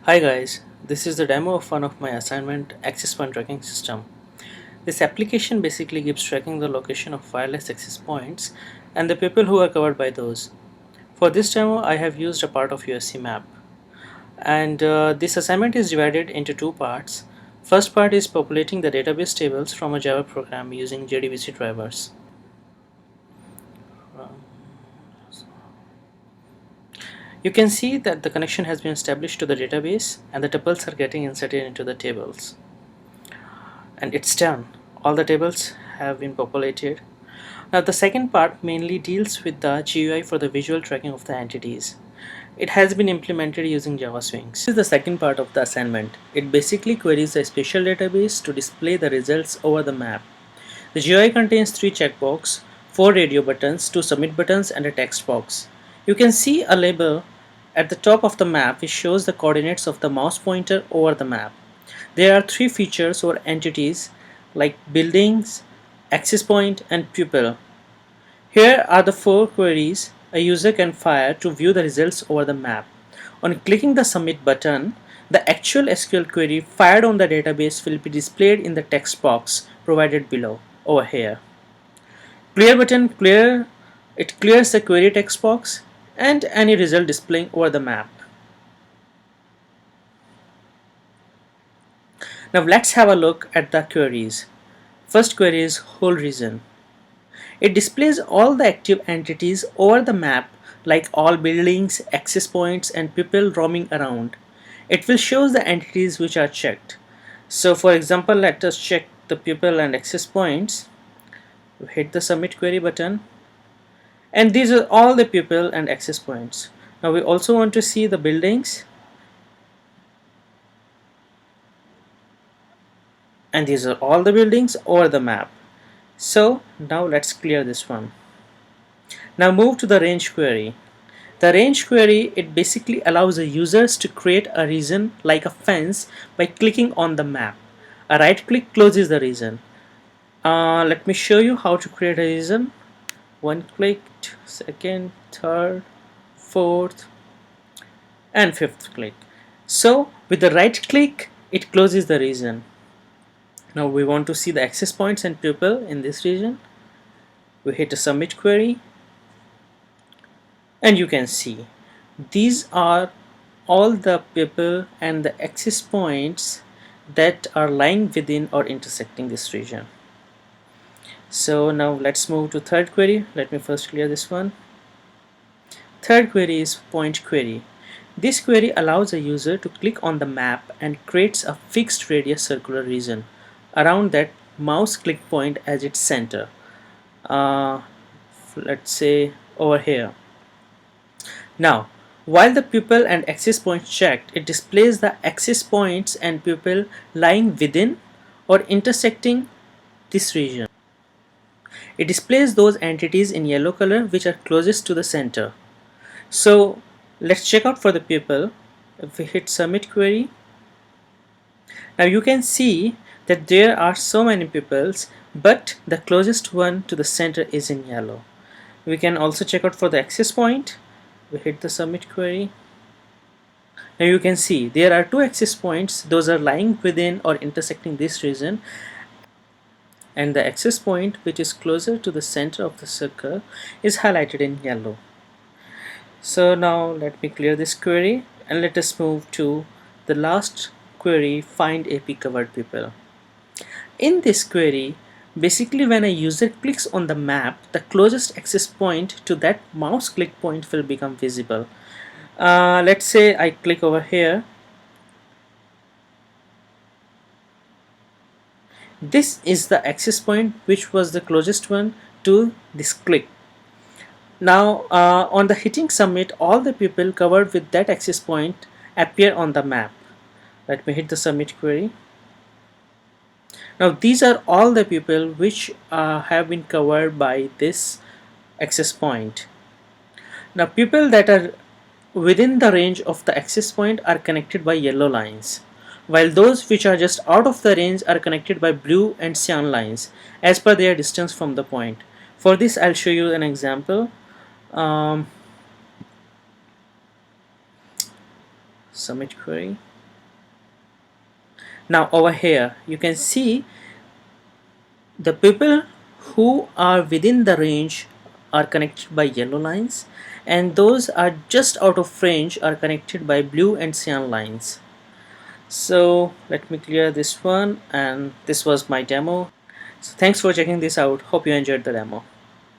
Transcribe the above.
Hi guys, this is the demo of one of my assignment access point tracking system. This application basically gives tracking the location of wireless access points and the people who are covered by those. For this demo I have used a part of USC map, and this assignment is divided into two parts. First part is populating the database tables from a Java program using JDBC drivers. You can see that the connection has been established to the database and the tuples are getting inserted into the tables. And it's done. All the tables have been populated. Now the second part mainly deals with the GUI for the visual tracking of the entities. It has been implemented using Java Swings. This is the second part of the assignment. It basically queries a special database to display the results over the map. The GUI contains 3 checkboxes, 4 radio buttons, 2 submit buttons and a text box. You can see a label at the top of the map which shows the coordinates of the mouse pointer over the map. There are 3 features or entities like buildings, access point and pupil. Here are the 4 queries a user can fire to view the results over the map. On clicking the submit button, the actual SQL query fired on the database will be displayed in the text box provided below over here. Clear button clears the query text box and any result displaying over the map. Now let's have a look at the queries. First query is whole region. It displays all the active entities over the map like all buildings, access points and people roaming around. It will show the entities which are checked. So for example, let us check the people and access points. Hit the submit query button and these are all the people and access points. Now we also want to see the buildings, and these are all the buildings over the map. So now let's clear this one. Now move to the range query. The range query, it basically allows the users to create a region like a fence by clicking on the map. A right click closes the region. Let me show you how to create a region. One click, second, third, fourth and fifth click. So with the right click it closes the region. Now we want to see the access points and people in this region. We hit a submit query and you can see these are all the people and the access points that are lying within or intersecting this region. So now let's move to third query. Let me first clear this one. Third query is point query. This query allows a user to click on the map and creates a fixed radius circular region around that mouse click point as its center. Let's say over here. Now while the pupil and access points checked, it displays the access points and pupil lying within or intersecting this region. It displays those entities in yellow color which are closest to the center. So let's check out for the pupil. If we hit submit query, now you can see that there are so many pupils, but the closest one to the center is in yellow. We can also check out for the access point. We hit the submit query. Now you can see there are 2 access points. Those are lying within or intersecting this region, and the access point which is closer to the center of the circle is highlighted in yellow. So now let me clear this query and let us move to the last query, find AP covered people. In this query, basically when a user clicks on the map, the closest access point to that mouse click point will become visible. Let's say I click over here. This is the access point which was the closest one to this click. Now on the hitting submit, all the people covered with that access point appear on the map. Let me hit the submit query. Now these are all the people which have been covered by this access point. Now people that are within the range of the access point are connected by yellow lines, while those which are just out of the range are connected by blue and cyan lines as per their distance from the point. For this I'll show you an example. Submit query. Now over here you can see the people who are within the range are connected by yellow lines, and those are just out of range are connected by blue and cyan lines. So let me clear this one, and this was my demo. So thanks for checking this out. Hope you enjoyed the demo.